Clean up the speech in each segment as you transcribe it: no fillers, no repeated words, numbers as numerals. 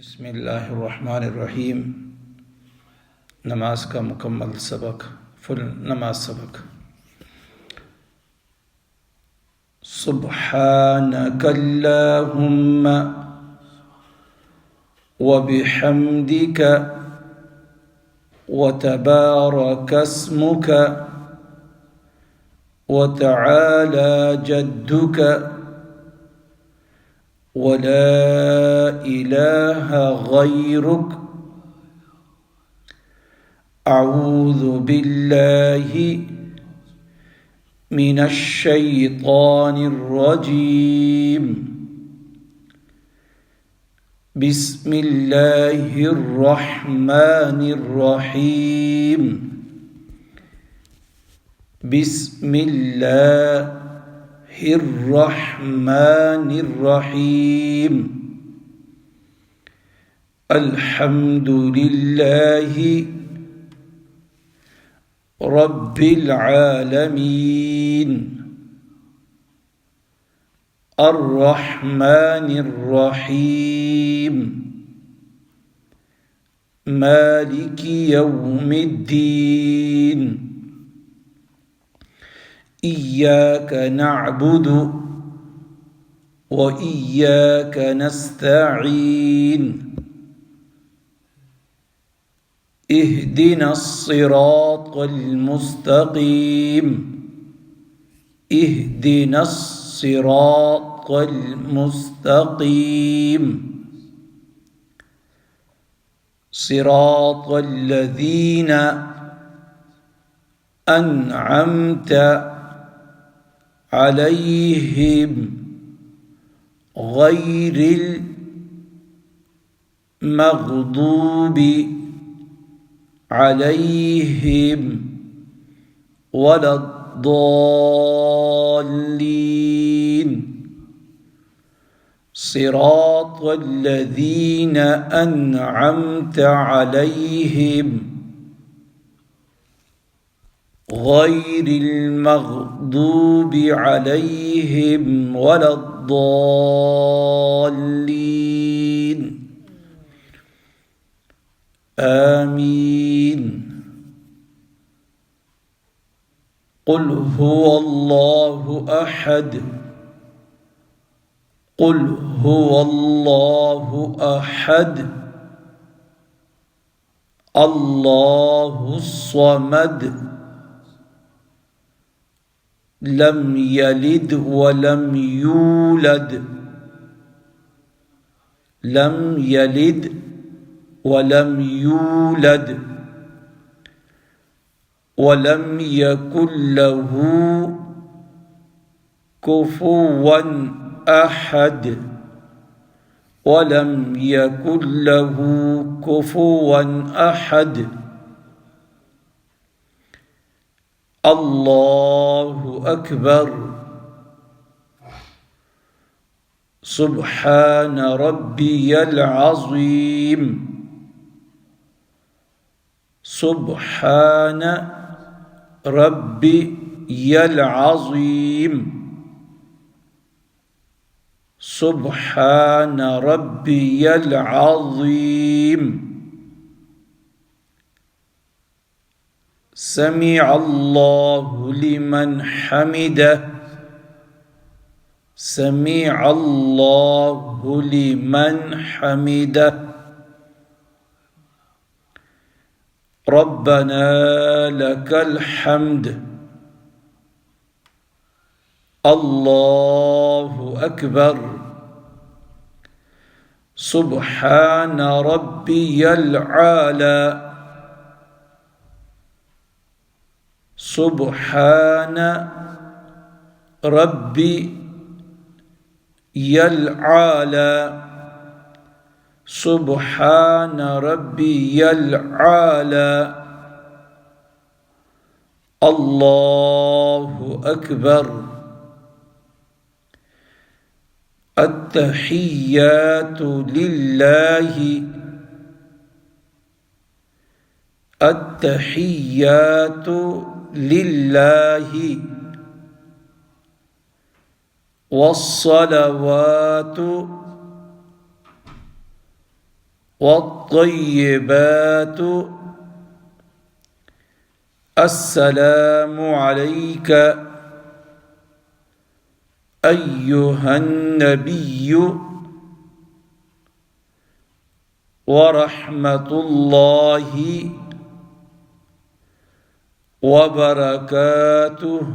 बिस्मिल्लाहिर्रहमानिर्रहीम। नमाज का मुकम्मल सबक, फुल नमाज सबक। सुब्हानकल्लाहुम्मा व बिहम्दिका व तबारकस्मुका व तआला जद्दुका वला इलाहा गैरुक अऊज़ु बिल्लाहि मिनश शैतानिर रजीम। बिस्मिल्लाहिर रहमानिर रहीम। बिस्मिल्लाहिर्रहमानिर्रहीम। अल्हम्दुलिल्लाहि रब्बिल आलमीन। अर्रहमानिर्रहीम। मालिकि यौमिद्दीन। इय्याक नअबुदु व इय्याक नस्तईन। इहदिनस सिरातल मुस्तकीम। इहदिनस सिरातल मुस्तकीम। सिरातल लज़ीना अनअमत अलैहिम गैरिल मग़दूबि अलैहिम वलद्दाल्लीन। सिरातल लज़ीना अनअमत अलैहिम गैरिल मग़दूबि अलैहिम वलद्दाल्लीन। आमीन। क़ुल हुवल्लाहु अहद। क़ुल हुवल्लाहु अहद। अल्लाहुस समद। लम यलिद वलम यूलद। लम यलिद वलम यूलद। वलम यकुल लहू कुफुवन अहद। वलम यकुल लहू कुफुवन अहद। अल्लाहु अकबर। सुब्हान रब्बियल अज़ीम। सुब्हान रब्बियल अज़ीम। सुब्हान रब्बियल अज़ीम। समिअल्लाहु लिमन हमिदह। समिअल्लाहु लिमन हमिदह। रब्बना लकल हम्द। अल्लाहु अकबर। सुब्हान रब्बियल आला। सुब्हान रब्बियल आला। सुब्हान रब्बियल आला। अल्लाहु अकबर। अत्तहिय्यातु लिल्लाहि। अत्तहिय्यातु लिल्लाहि वस्सलवातु والطيبات السلام عليك أيها النبي ورحمة الله وبركاته.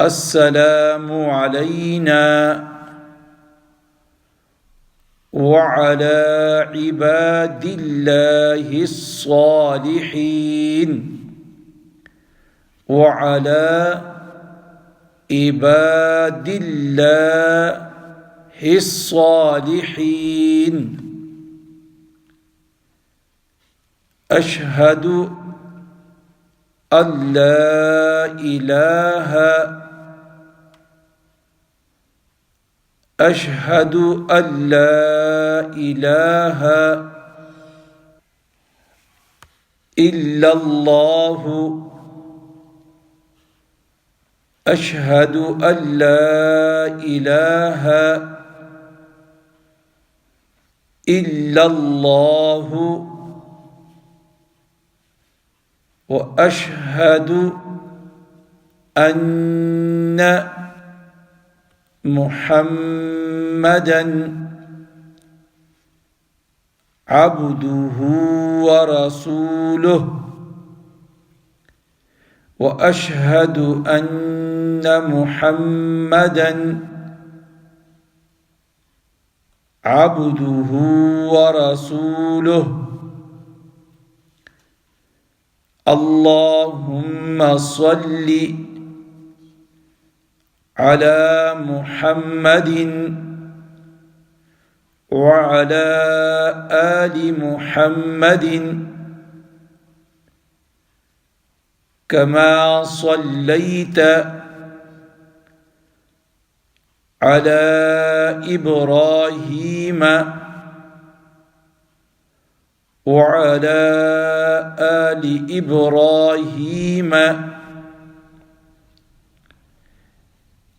السلام علينا وعلى عباد الله الصالحين وعلى عباد الله الصالحين. أشهد أن لا إله أشهد أن لا إله إلا الله. أشهد أن لا إله إلا الله وأشهد أن محمدًا عبده ورسوله. وأشهد أن محمدًا عبده ورسوله. اللهم صل على محمد وعلى آل محمد كما صليت على إبراهيم وعلى آل إبراهيم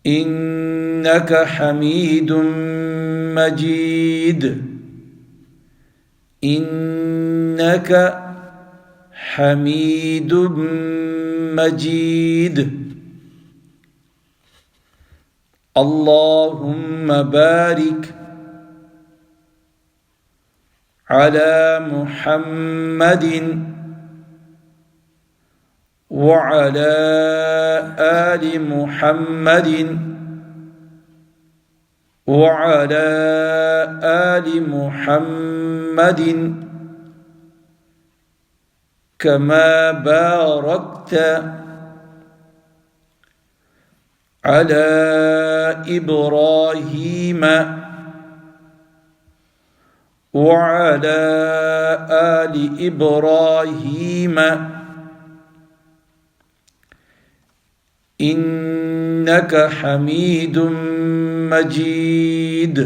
إنك حميد مجيد. إنك حميد مجيد. اللهم بارك على محمد وعلى آل محمد وعلى آل محمد كما باركت على إبراهيم وعلى آل إبراهيم إنك حميد مجيد.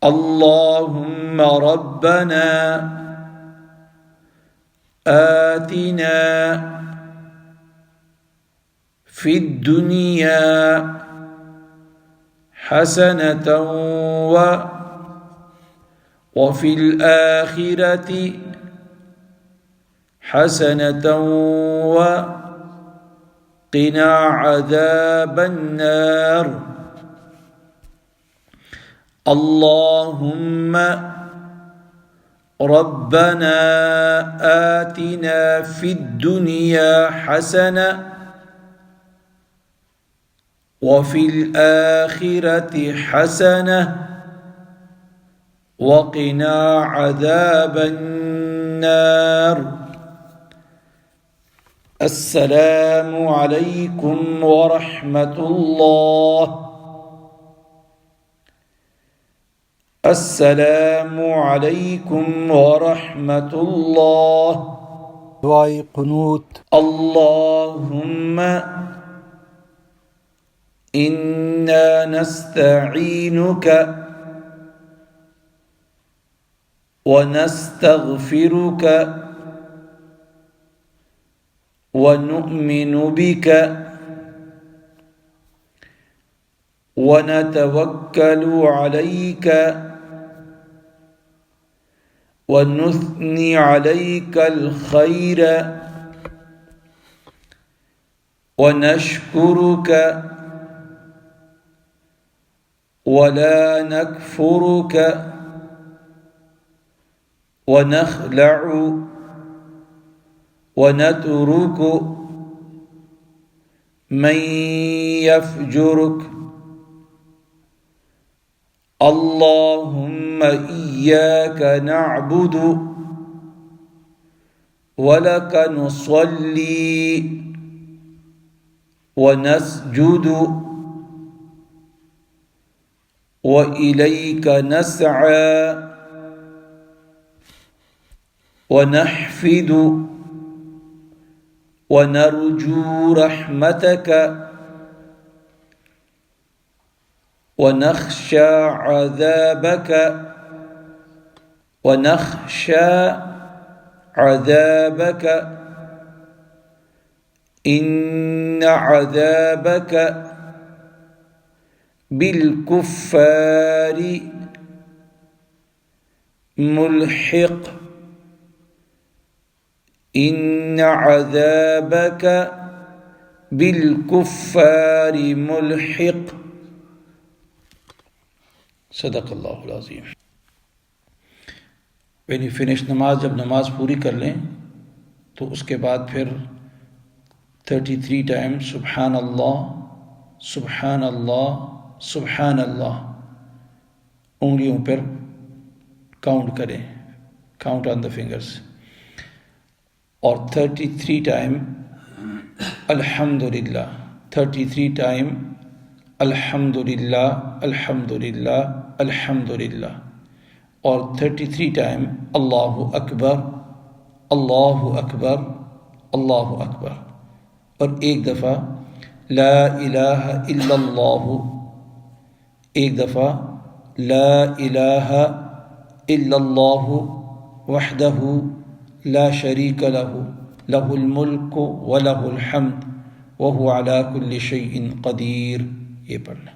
اللهم ربنا آتنا في الدنيا حسنة وفي الآخرة حسنة وقنا عذاب النار. اللهم ربنا آتنا في الدنيا حسنة وفي الآخرة حسنة وقنا عذاب النار. السلام عليكم ورحمة الله. السلام عليكم ورحمة الله. دعاء قنوت. اللهم إنا نستعينك ونستغفرك ونؤمن بك वनतवक्कलु अलैका वनुस्नी अलैकल खैर वनश्कुरुका वला नकफुरुका वनखलअु वनतरुकु मन यफजुरुक अल्लाहुम्मा इय्याका नअबुदु वलका नुसल्ली वनस्जुदु वइलैका नसअ वनहफिदु वनरजू रहमतक वनख्शा अज़ाबक इन्न अज़ाबक बिलकुफ़्फ़ारि मुल्हिक़ इन्न अज़ाबक बिलकुफ़्फ़ारि मुल्हिक़। सदक़ल्लाहुल अज़ीम। When you finish नमाज, जब नमाज पूरी कर लें तो उसके बाद फिर 33 टाइम सुबहान अल्लाह सुबहान अल्लाह सुबहान अल्लाह उंगलियों पर काउंट करें, काउंट ऑन द फिंगर्स, और 33 टाइम अल्हम्दुलिल्लाह, 33 टाइम अल्हम्दुलिल्लाह अल्हम्दुलिल्लाह अल्हम्दुलिल्लाह, और 33 टाइम अल्लाहु अकबर अल्लाहु अकबर अल्लाहु अकबर, और एक दफ़ा ला इलाहा इल्लल्लाहु, एक दफ़ा ला इलाहा इल्लल्लाहु वहदहु ला शरीक लहु लहुल मुल्कु व लहुल हम्द व हुवा अला कुल्लि शैइन क़दीर। ये पढ़ना।